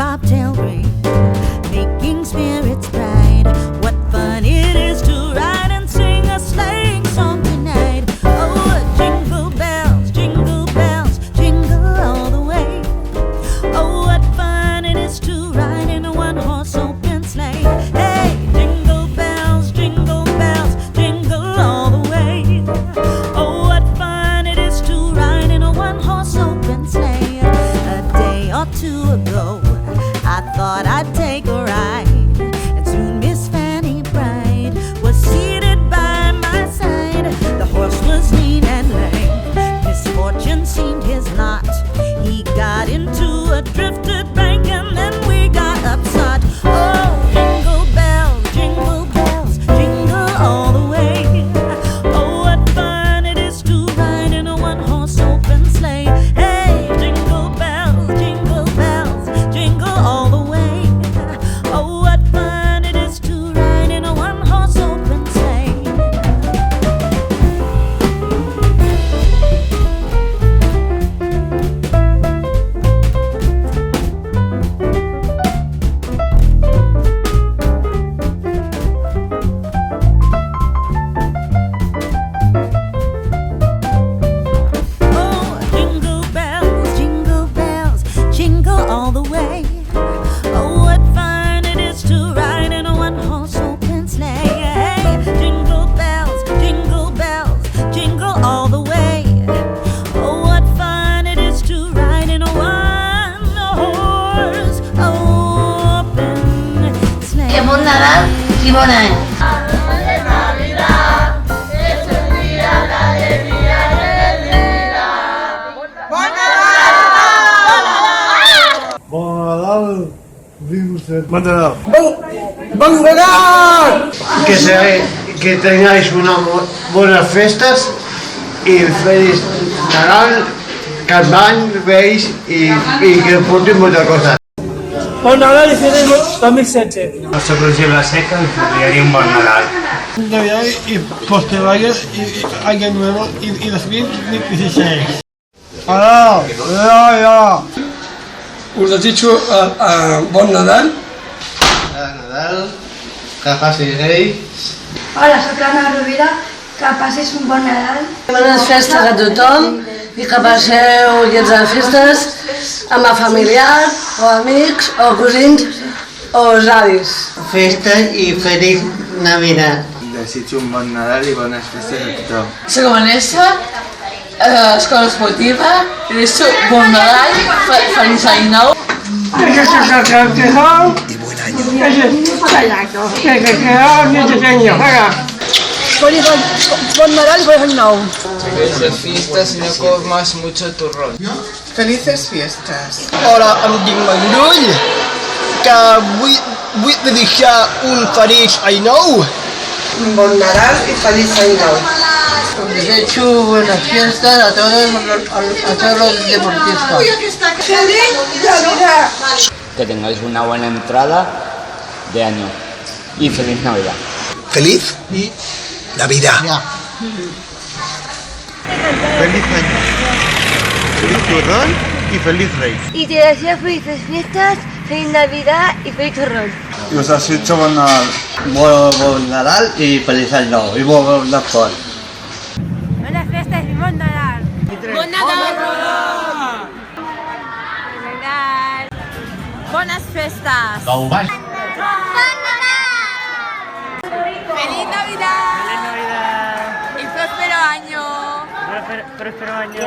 bobtail ring, making spirits bright. What fun it is to ride and sing a sleighing song tonight. Oh, jingle bells, jingle all the way. Oh, what fun it is to ride in a one-horse open sleigh. Hey, jingle bells, jingle all the way. Oh, what fun it is to ride in a one-horse open sleigh. A day or two ago, I thought I'd take a ride, and soon Miss Fanny Bright was seated by my side. The horse was lean and lame, misfortune seemed his lot. He got into a drifted bank and then we got upset. Oh, jingle bells, jingle all the way. Oh, what fun it is to ride in a one-horse open sleigh. Hey, jingle bells, jingle all the way. Oh, what fun it is to ride in a one-horse open sleigh. Oh, jingle bells, jingle all the way. Oh, what fun it is to ride in a one-horse open sleigh. Hey, jingle bells, jingle all the way. Oh, what fun it is to ride in a one-horse open sleigh. Que bon Nadal i bon any. Bon Nadal, Vincent. Bon Nadal. ¡Bon Nadal! Que tengáis buenas fiestas y feliz Nadal, cada any veis y que portin moltes coses. Bon Nadal i feliç 2016. Soc Roger La Seca i volia un bon Nadal. Navidad y posteriores y año nuevo y 2016. Hola, ya. Us desitjo bon Nadal. Nadal, que passis ells. Hola, soc l'Anna Rovira, que passis un bon Nadal. Bones festes a tothom i que passeu dies de festes amb a familiars o amics o cosins o avis. Festa i feliç Navidad. Desitjo un bon Nadal i bones festes a tothom. Soc Vanessa, escola esportiva, i desitjo bon Nadal, feliç any nou. Que se acabe y buen año. Bon Nadal i bon any nou. Felices fiestas y no comas mucho turrón. Felices fiestes. Hola, em dic Mandull, que vull desitjar un feliç any nou. Bon Nadal y feliz año nuevo. Desecho buenas fiestas a todos los deportistas. ¡Feliz Navidad! Que tengáis una buena entrada de año y feliz Navidad. Feliz Navidad. Feliz año. Feliz turrón y feliz rey. Y te deseo felices fiestas, feliz Navidad y feliz turrón. Y os desitjo bon Nadal. Bon Nadal i feliç any nou i bon Nadal. Bones festes i bon Nadal. Bon Nadal! Bones festes! Gau baix! ¡Feliz Navidad! ¡Feliz Navidad! ¡Y próspero año! Próspero año!